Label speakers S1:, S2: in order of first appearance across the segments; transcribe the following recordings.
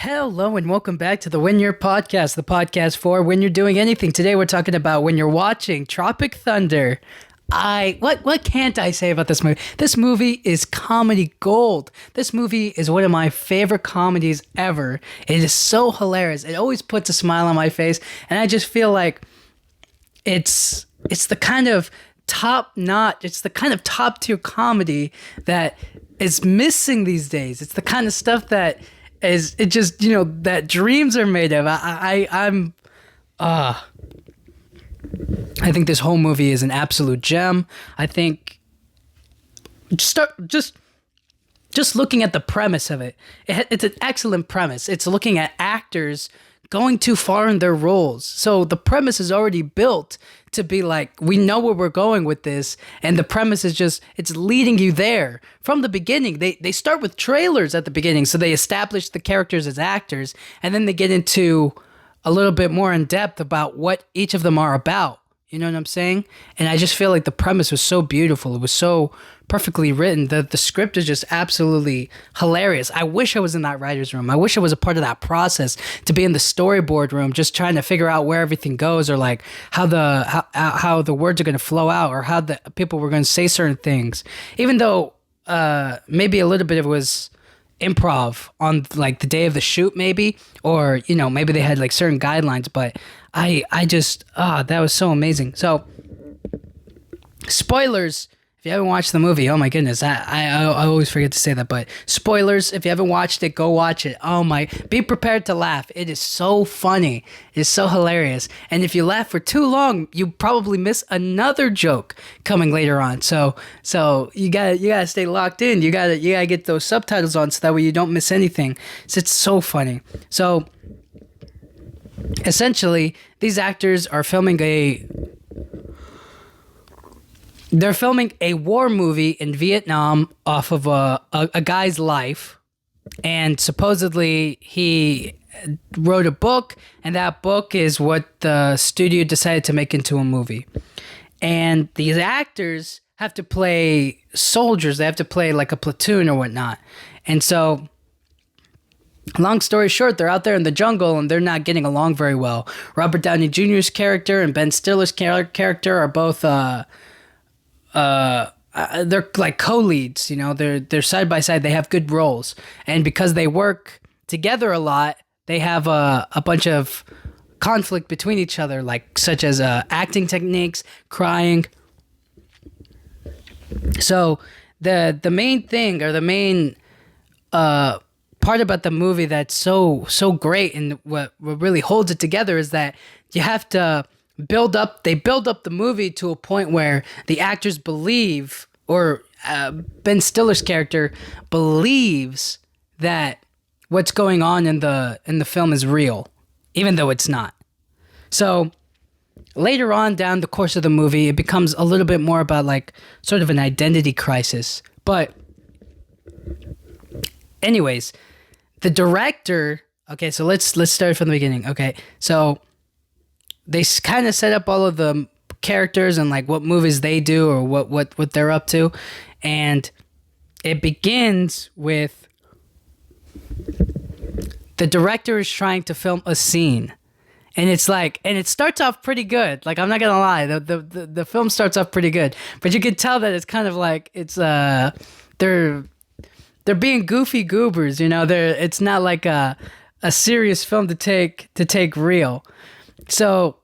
S1: Hello and welcome back to the When You're Podcast, the podcast for when you're doing anything. Today we're talking about when you're watching Tropic Thunder. What can't I say about this movie? This movie is comedy gold. This movie is one of my favorite comedies ever. It is so hilarious. It always puts a smile on my face, and I just feel like it's the kind of top-notch, it's the kind of top-tier comedy that is missing these days. It's the kind of stuff that is, it just, that dreams are made of. I think this whole movie is an absolute gem. I think just looking at the premise of it, it's an excellent premise. It's looking at actors going too far in their roles. So the premise is already built to be like, we know where we're going with this, and the premise is just, it's leading you there. From the beginning, they start with trailers at the beginning, so they establish the characters as actors, and then they get into a little bit more in depth about what each of them are about. You know what I'm saying? And I just feel like the premise was so beautiful. It was so perfectly written. The script is just absolutely hilarious. I wish I was in that writer's room. I wish I was a part of that process, to be in the storyboard room just trying to figure out where everything goes, or like how the words are going to flow out, or how the people were going to say certain things. Even though maybe a little bit of it was improv on like the day of the shoot, maybe, or maybe they had like certain guidelines, but I just that was so amazing. So spoilers if you haven't watched the movie. Oh my goodness, I always forget to say that, but spoilers if you haven't watched it, go watch it. Be prepared to laugh. It is so funny. It's so hilarious, and if you laugh for too long, you probably miss another joke coming later on. So you gotta stay locked in. You gotta get those subtitles on, so that way you don't miss anything. So it's so funny. So essentially, these actors are filming a war movie in Vietnam off of a guy's life, and supposedly he wrote a book, and that book is what the studio decided to make into a movie. And these actors have to play soldiers. They have to play like a platoon or whatnot. And so, long story short, they're out there in the jungle and they're not getting along very well. Robert Downey Jr.'s character and Ben Stiller's character are both they're like co-leads. They're side by side. They have good roles, and because they work together a lot, they have a bunch of conflict between each other, like such as acting techniques, crying. So the main thing, or the main part about the movie that's so great, and what really holds it together, is that you have to build up the movie to a point where the actors believe, or Ben Stiller's character believes, that what's going on in the film is real, even though it's not. So later on down the course of the movie, it becomes a little bit more about like sort of an identity crisis. But anyways, the director, okay, so let's start from the beginning. Okay, so they kind of set up all of the characters and like what movies they do, or what they're up to, and it begins with the director is trying to film a scene, and it's like, and it starts off pretty good. Like, I'm not gonna lie, the film starts off pretty good, but you can tell that it's kind of like it's they're being goofy goobers, it's not like a serious film to take real. So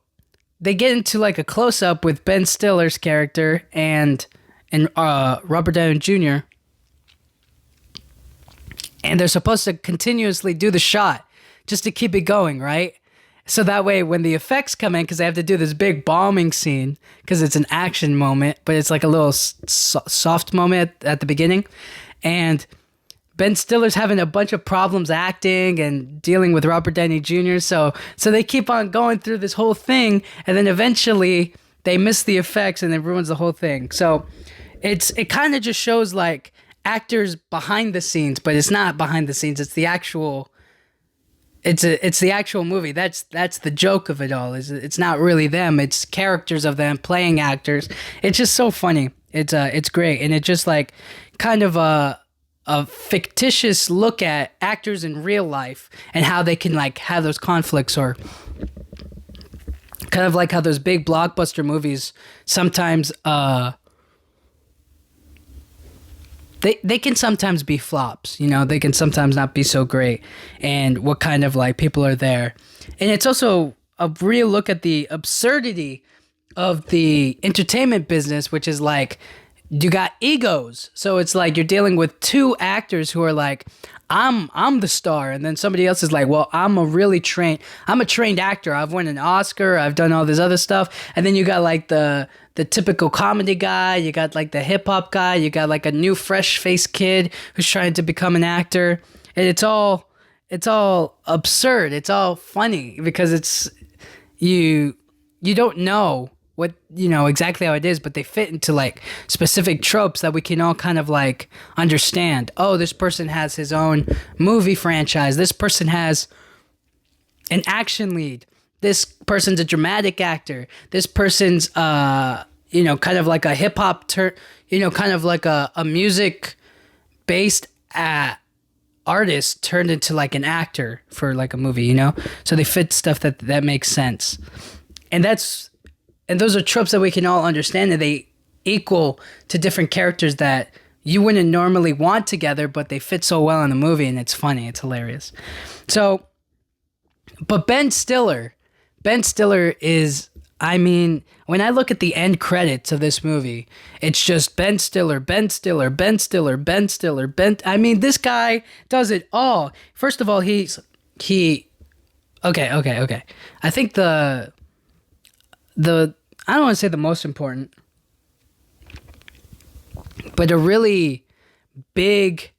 S1: they get into like a close-up with Ben Stiller's character and Robert Downey Jr., and they're supposed to continuously do the shot just to keep it going, right? So that way when the effects come in, because they have to do this big bombing scene, because it's an action moment, but it's like a little soft moment at the beginning, and Ben Stiller's having a bunch of problems acting and dealing with Robert Downey Jr. So they keep on going through this whole thing, and then eventually they miss the effects and it ruins the whole thing. So it kind of just shows like actors behind the scenes, but it's not behind the scenes. It's the actual movie. That's the joke of it all. It's not really them. It's characters of them playing actors. It's just so funny. It's great, and it just like kind of a fictitious look at actors in real life and how they can like have those conflicts, or kind of like how those big blockbuster movies sometimes they can sometimes be flops, you know, they can sometimes not be so great, and what kind of like people are there. And it's also a real look at the absurdity of the entertainment business, which is like you got egos. So it's like you're dealing with two actors who are like, I'm the star, and then somebody else is like, well, I'm a trained actor. I've won an Oscar. I've done all this other stuff. And then you got like the typical comedy guy. You got like the hip hop guy. You got like a new fresh faced kid who's trying to become an actor. And it's all absurd. It's all funny because it's you don't know what, you know, exactly how it is, but they fit into like specific tropes that we can all kind of like understand. Oh, this person has his own movie franchise. This person has an action lead. This person's a dramatic actor. This person's you know, kind of like a hip hop kind of like a music based artist turned into like an actor for like a movie, you know? So they fit stuff that makes sense. And those are tropes that we can all understand, and they equal to different characters that you wouldn't normally want together, but they fit so well in the movie, and it's funny. It's hilarious. So, but Ben Stiller is, I mean, when I look at the end credits of this movie, it's just Ben Stiller. I mean, this guy does it all. First of all, okay. I think I don't want to say the most important, but a really big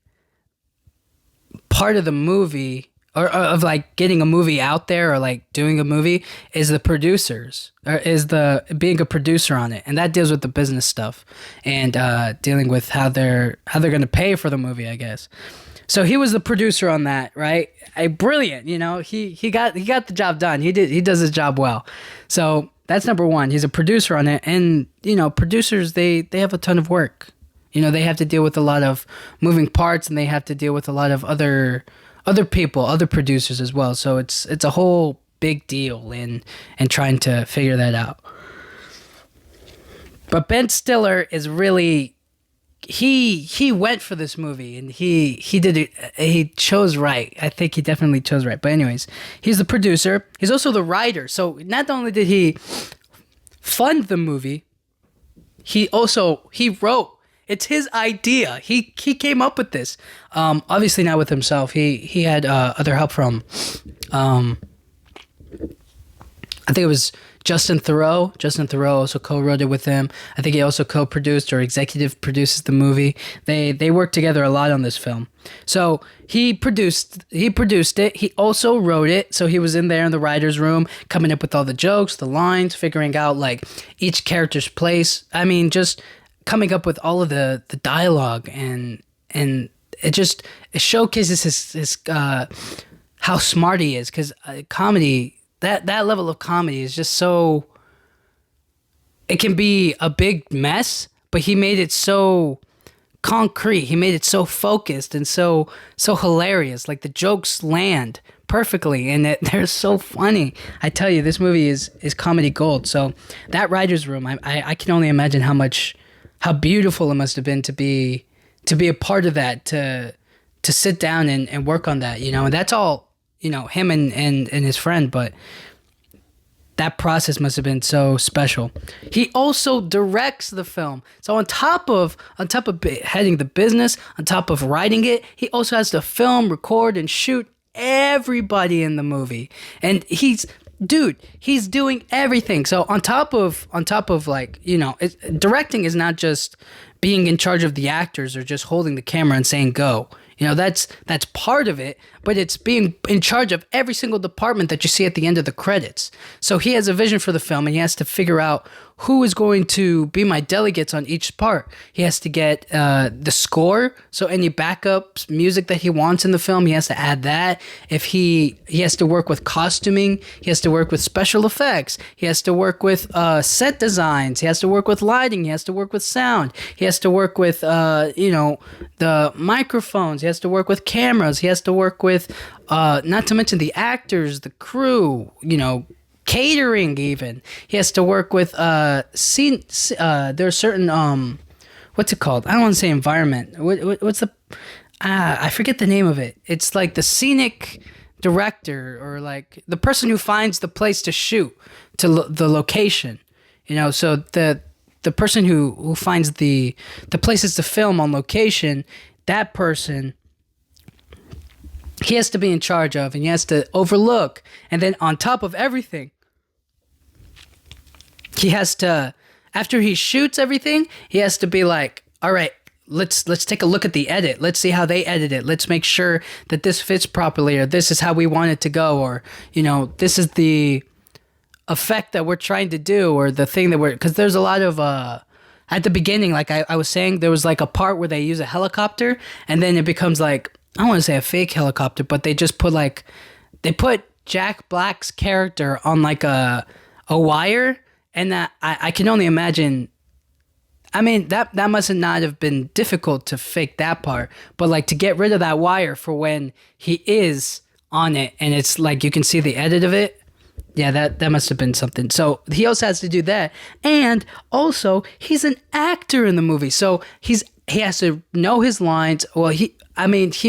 S1: part of the movie, or of like getting a movie out there, or like doing a movie, is the producers, or is the being a producer on it, and that deals with the business stuff and dealing with how they're going to pay for the movie, I guess. So he was the producer on that, right? Brilliant, you know. He got the job done. He does his job well. So that's number one. He's a producer on it, and you know, producers they have a ton of work. You know, they have to deal with a lot of moving parts, and they have to deal with a lot of other people, other producers as well. So it's a whole big deal in trying to figure that out. But Ben Stiller is really, he went for this movie, and he did it. He chose right. I think he definitely chose right. But anyways, he's the producer. He's also the writer. So not only did he fund the movie, he wrote. It's his idea. He came up with this. Obviously not with himself. He had other help from, I think it was Justin Theroux. Justin Theroux also co-wrote it with him. I think he also co-produced or executive produces the movie. They worked together a lot on this film. So he produced it. He also wrote it. So he was in there in the writer's room, coming up with all the jokes, the lines, figuring out like each character's place. I mean, just coming up with all of the dialogue, and it showcases his how smart he is, because comedy, that level of comedy is just so, it can be a big mess, but he made it so concrete. He made it so focused and so hilarious. Like the jokes land perfectly, and they're so funny. I tell you, this movie is comedy gold. So that writer's room, I can only imagine how beautiful it must have been to be a part of that, to sit down and work on that, you know. And that's all, you know, him and his friend, but that process must have been so special. He also directs the film. So on top of heading the business, on top of writing it, he also has to film, record, and shoot everybody in the movie. And he's doing everything. So on top of like, you know, directing is not just being in charge of the actors or just holding the camera and saying go. You know, that's part of it, but it's being in charge of every single department that you see at the end of the credits. So he has a vision for the film, and he has to figure out who is going to be my delegates on each part. He has to get the score, so any backup music that he wants in the film, he has to add that. If he has to work with costuming, he has to work with special effects, he has to work with set designs, he has to work with lighting, he has to work with sound, he has to work with the microphones, he has to work with cameras, he has to work with not to mention the actors, the crew, catering even. He has to work with scene. There's certain what's it called? I don't want to say environment. What's the? I forget the name of it. It's like the scenic director or like the person who finds the place to shoot the location. So the person who finds the places to film on location, that person, he has to be in charge of, and he has to overlook. And then on top of everything, he has to, after he shoots everything, he has to be like, all right, let's take a look at the edit. Let's see how they edit it. Let's make sure that this fits properly, or this is how we want it to go, or, this is the effect that we're trying to do, or the thing that because there's a lot of, at the beginning, like I was saying, there was like a part where they use a helicopter, and then it becomes like, I don't want to say a fake helicopter, but they just put they put Jack Black's character on like a wire, and that I can only imagine. I mean, that must not have been difficult to fake that part, but like to get rid of that wire for when he is on it, and it's like you can see the edit of it. Yeah, that must have been something. So he also has to do that, and also he's an actor in the movie, so he has to know his lines. Well, he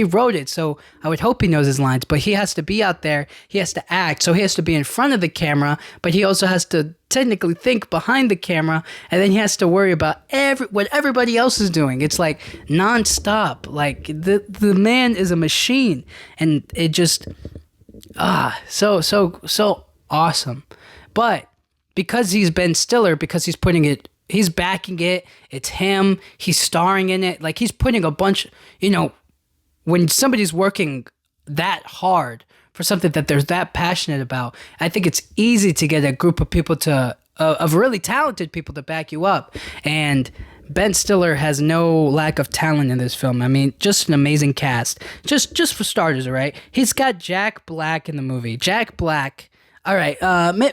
S1: wrote it, so I would hope he knows his lines, but he has to be out there. He has to act, so he has to be in front of the camera, but he also has to technically think behind the camera, and then he has to worry about what everybody else is doing. It's like nonstop. Like the man is a machine, and it just so awesome. But because he's Ben Stiller, because he's backing it, it's him, he's starring in it, like he's putting a bunch, when somebody's working that hard for something that they're that passionate about, I think it's easy to get a group of people of really talented people to back you up. And Ben Stiller has no lack of talent in this film. I mean, just an amazing cast. Just for starters, all right? He's got Jack Black in the movie. Jack Black, all right,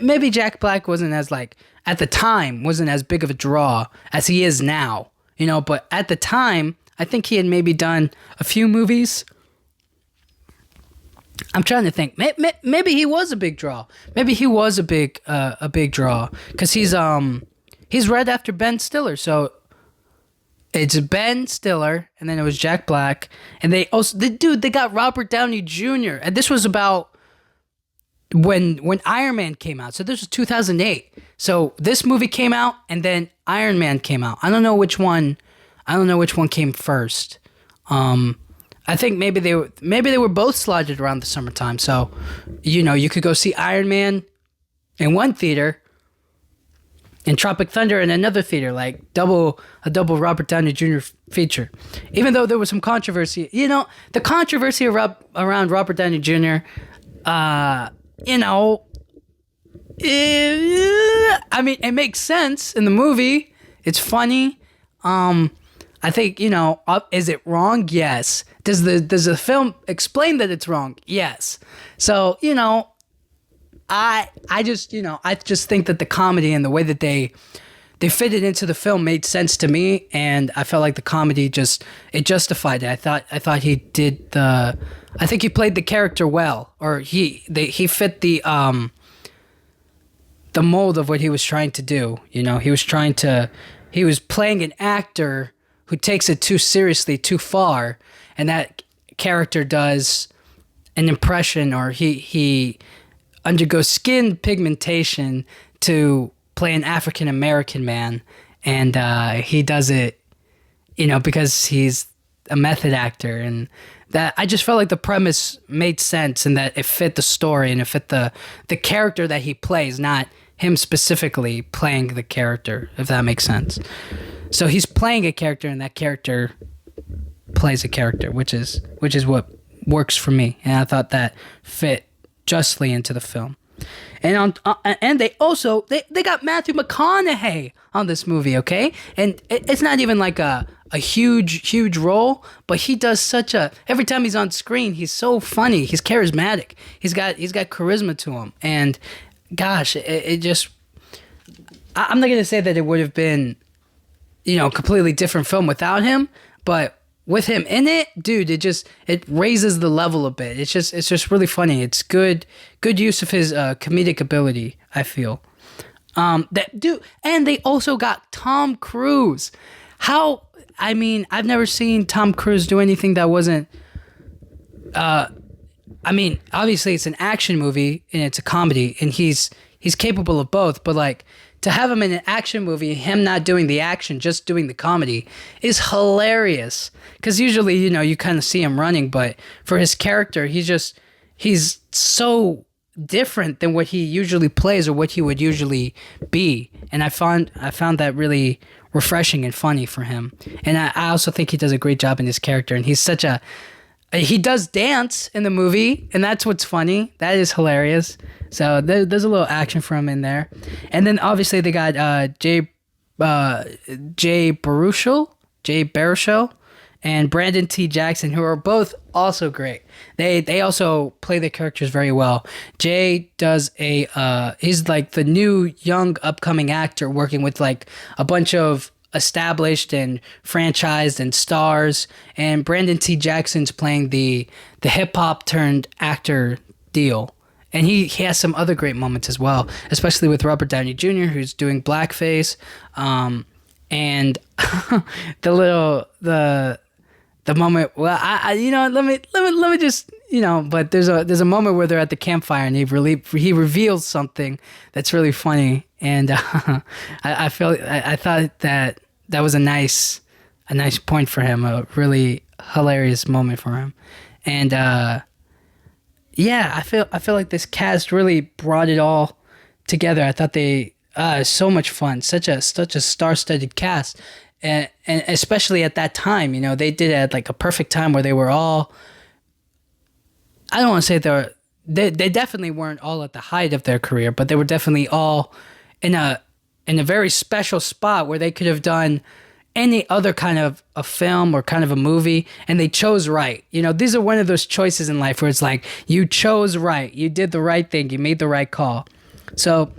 S1: maybe Jack Black wasn't as, like, at the time, wasn't as big of a draw as he is now, but at the time, I think he had maybe done a few movies. I'm trying to think. Maybe he was a big draw. Maybe he was a big draw, because he's right after Ben Stiller. So it's Ben Stiller, and then it was Jack Black, and they got Robert Downey Jr. And this was about when Iron Man came out. So this was 2008. So this movie came out, and then Iron Man came out. I don't know which one came first. I think maybe they were both slotted around the summertime. So, you could go see Iron Man in one theater and Tropic Thunder in another theater, like a double Robert Downey Jr. feature. Even though there was some controversy, the controversy around Robert Downey Jr. It makes sense in the movie. It's funny. I think, is it wrong? Yes. Does the film explain that it's wrong? Yes. So, I just think that the comedy and the way that they fit it into the film made sense to me, and I felt like the comedy it justified it. I thought he did I think he played the character well, or he fit the mold of what he was trying to do. He was playing an actor who takes it too seriously, too far, and that character does an impression, or he undergoes skin pigmentation to play an African American man, and he does it, because he's a method actor, and that I just felt like the premise made sense, and that it fit the story, and it fit the character that he plays, not him specifically playing the character, if that makes sense. So he's playing a character, and that character plays a character, which is what works for me, and I thought that fit justly into the film. And and they got Matthew McConaughey on this movie, okay? And it's not even like a huge role, but he does such a every time he's on screen, he's so funny, he's charismatic, he's got charisma to him, and gosh, it just I'm not gonna say that it would have been, a completely different film without him, but with him in it, dude, it raises the level a bit. It's just really funny. It's good use of his comedic ability, I feel. And they also got Tom Cruise. I've never seen Tom Cruise do anything that wasn't. Obviously it's an action movie and it's a comedy, and he's capable of both. But like, to have him in an action movie, him not doing the action, just doing the comedy, is hilarious. Because usually, you kind of see him running, but for his character, he's so different than what he usually plays or what he would usually be. And I found that really refreshing and funny for him. And I also think he does a great job in his character. And he's he does dance in the movie, and that's what's funny. That is hilarious. So there's a little action for him in there. And then obviously they got Jay Baruchel and Brandon T. Jackson, who are both also great. They also play the characters very well. Jay does he's like the new young upcoming actor working with like a bunch of established and franchised and stars, and Brandon T. Jackson's playing the hip hop turned actor deal. And he has some other great moments as well, especially with Robert Downey Jr., who's doing blackface, and the moment. Well, let me just But there's a moment where they're at the campfire and he reveals something that's really funny, and I thought that was a nice point for him, a really hilarious moment for him, and. Yeah, I feel like this cast really brought it all together. I thought they so much fun, such a star-studded cast, and especially at that time, they did it at like a perfect time where they were all. I don't want to say they definitely weren't all at the height of their career, but they were definitely all in a very special spot where they could have done any other kind of a film or kind of a movie, and they chose right. These are one of those choices in life where it's like, you chose right, you did the right thing, you made the right call. So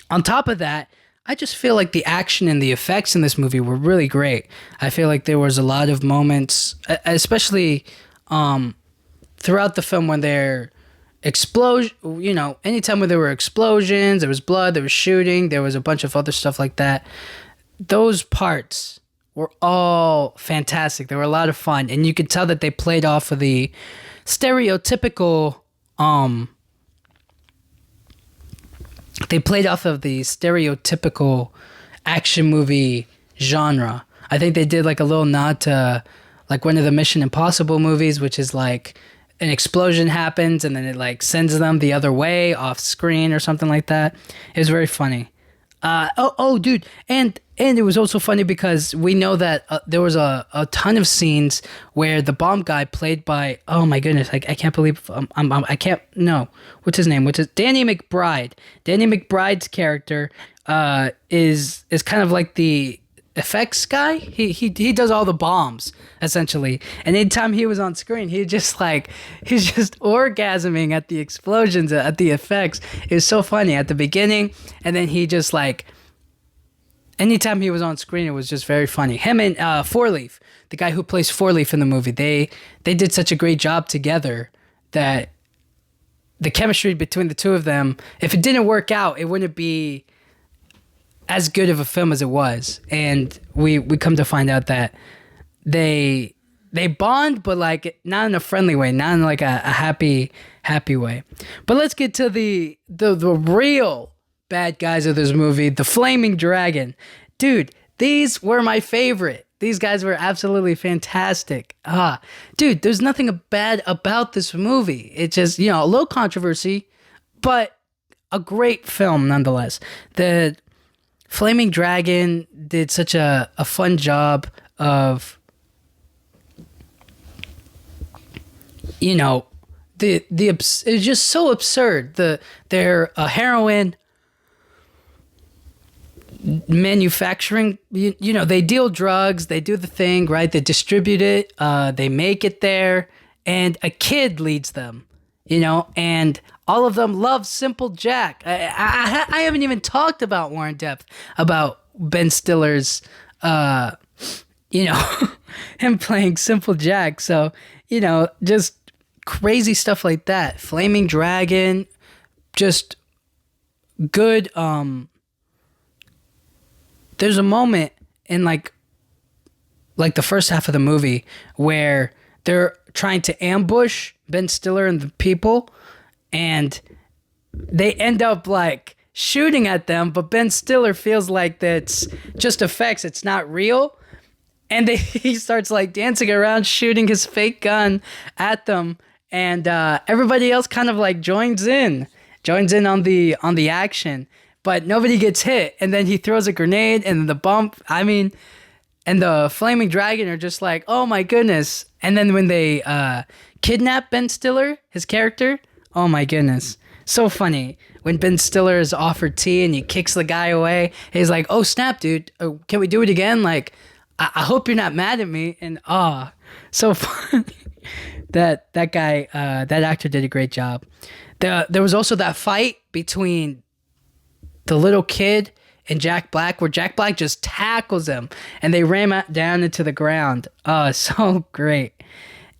S1: on top of that, I just feel like the action and the effects in this movie were really great. I feel like there was a lot of moments, especially throughout the film, when they're anytime when there were explosions, there was blood, there was shooting, there was a bunch of other stuff like that. Those parts were all fantastic. They were a lot of fun, and you could tell that they played off of the stereotypical action movie genre. I think they did like a little nod to like one of the Mission Impossible movies, which is like an explosion happens and then it like sends them the other way off screen or something like that. It was very funny. Dude, and it was also funny because we know that there was a ton of scenes where the bomb guy, played by, oh my goodness, I can't believe what's his name? Danny McBride. Danny McBride's character is kind of like the effects guy. He does all the bombs essentially, and anytime he was on screen, he's just orgasming at the explosions, at the effects. It was so funny at the beginning, and then he just like, anytime he was on screen, it was just very funny. Him and Four Leaf, the guy who plays Four Leaf in the movie, they did such a great job together that the chemistry between the two of them, if it didn't work out, it wouldn't be as good of a film as it was. And we come to find out that they bond, but like not in a friendly way, not in like a happy way. But let's get to the real bad guys of this movie, the Flaming Dragon. Dude, these were my favorite. These guys were absolutely fantastic. Dude, there's nothing bad about this movie. It's just, a little controversy, but a great film nonetheless. The Flaming Dragon did such a fun job of, it's just so absurd. They're a heroin manufacturing, they deal drugs, they do the thing, right? They distribute it, they make it there, and a kid leads them, and all of them love Simple Jack. I haven't even talked about more in depth about Ben Stiller's, him playing Simple Jack. So, just crazy stuff like that. Flaming Dragon, just good, there's a moment in like the first half of the movie where they're trying to ambush Ben Stiller and the people, and they end up like shooting at them, but Ben Stiller feels like that's just effects, it's not real, and he starts like dancing around shooting his fake gun at them, and everybody else kind of like joins in on the action. But nobody gets hit, and then he throws a grenade, and the bump, and the Flaming Dragon are just like, oh my goodness. And then when they kidnap Ben Stiller, his character, oh my goodness. So funny. When Ben Stiller is offered tea, and he kicks the guy away, he's like, oh snap, dude, can we do it again? Like, I hope you're not mad at me. And so funny. that guy, that actor did a great job. There was also that fight between the little kid and Jack Black, where Jack Black just tackles him and they ram down into the ground. Oh, so great.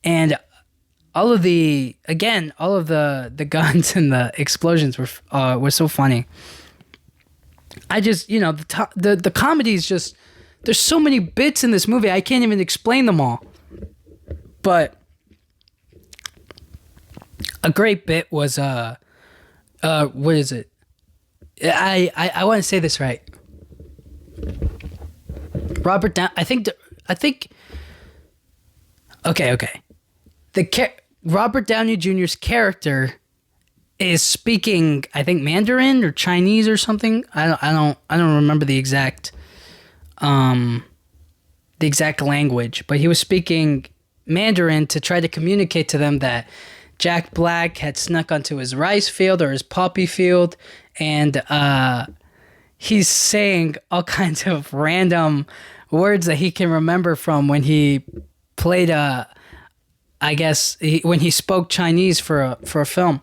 S1: And all of the guns and the explosions were so funny. I just, the comedy is just, there's so many bits in this movie, I can't even explain them all. But a great bit was, what is it? I want to say this right. Okay. Robert Downey Jr.'s character is speaking, I think, Mandarin or Chinese or something. I don't remember the exact language, but he was speaking Mandarin to try to communicate to them that Jack Black had snuck onto his rice field or his poppy field, and he's saying all kinds of random words that he can remember from when he played when he spoke Chinese for a film,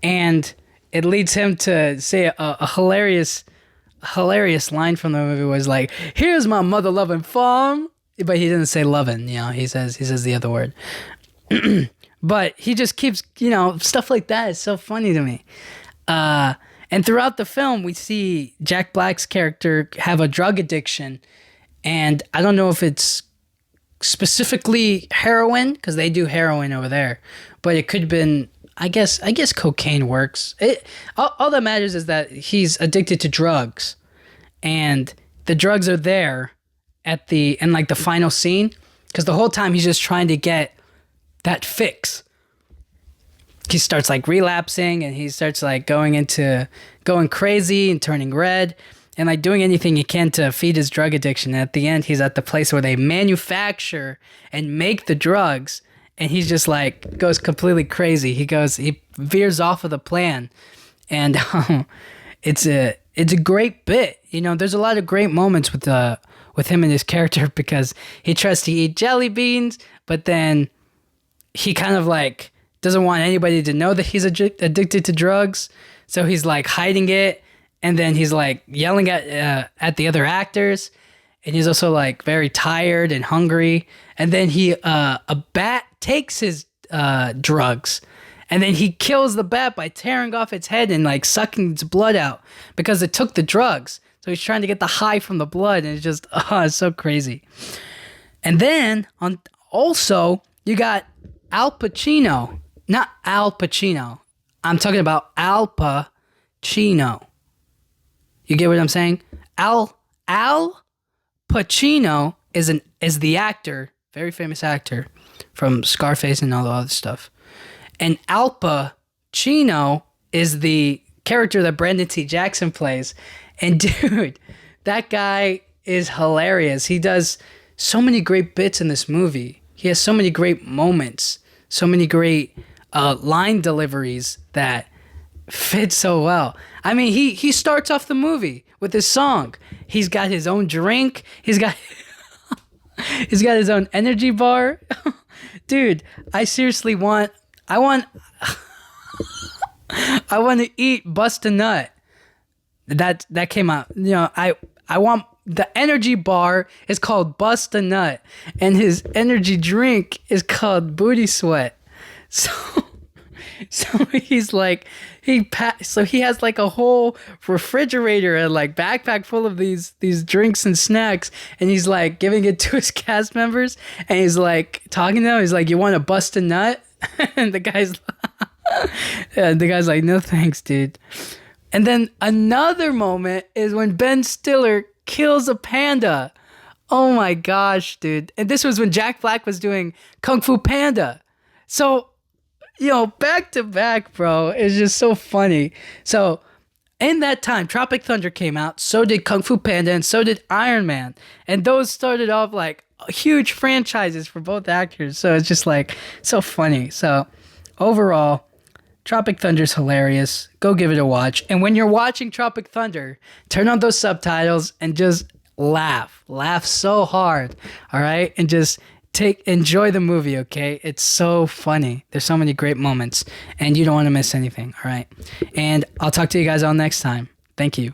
S1: and it leads him to say a hilarious line from the movie was like, "Here's my mother loving farm," but he didn't say loving, he says the other word. But he just keeps, stuff like that is so funny to me. And throughout the film, we see Jack Black's character have a drug addiction. And I don't know if it's specifically heroin, because they do heroin over there. But it could have been, I guess cocaine works. All that matters is that he's addicted to drugs. And the drugs are there in the final scene. Because the whole time he's just trying to get that fix. He starts like relapsing, and he starts like going crazy and turning red and like doing anything he can to feed his drug addiction. And at the end, he's at the place where they manufacture and make the drugs, and he's just like goes completely crazy. He veers off of the plan, and it's a great bit. There's a lot of great moments with him and his character, because he tries to eat jelly beans, but then he kind of like doesn't want anybody to know that he's addicted to drugs, so he's like hiding it, and then he's like yelling at the other actors, and he's also like very tired and hungry, and then a bat takes his drugs, and then he kills the bat by tearing off its head and like sucking its blood out because it took the drugs. So he's trying to get the high from the blood, and it's just it's so crazy. And then also you got Al Pacino. Not Al Pacino. I'm talking about Al Pacino. You get what I'm saying? Al Pacino is the actor, very famous actor from Scarface and all the other stuff. And Al Pacino is the character that Brandon T. Jackson plays. And dude, that guy is hilarious. He does so many great bits in this movie. He has so many great moments, so many great line deliveries that fit so well. I mean, he starts off the movie with his song. He's got his own drink. He's got his own energy bar. Dude, I seriously want I want I want to eat Bust a Nut. That came out. You know, I want the energy bar is called Bust a Nut, and his energy drink is called Booty Sweat. So he's like so he has like a whole refrigerator and like backpack full of these drinks and snacks, and he's like giving it to his cast members, and he's like talking to them. He's like, "You want to bust a nut?" And the guy's like, "No thanks, dude." And then another moment is when Ben Stiller kills a panda. Oh my gosh, dude. And this was when Jack Black was doing Kung Fu Panda. So, you know, back to back, bro. It's just so funny. So, in that time, Tropic Thunder came out. So did Kung Fu Panda, and so did Iron Man. And those started off like huge franchises for both actors. So it's just like so funny. So, overall, Tropic Thunder's hilarious. Go give it a watch. And when you're watching Tropic Thunder, turn on those subtitles and just laugh. Laugh so hard. All right? And just enjoy the movie, okay? It's so funny. There's so many great moments, and you don't want to miss anything. All right? And I'll talk to you guys all next time. Thank you.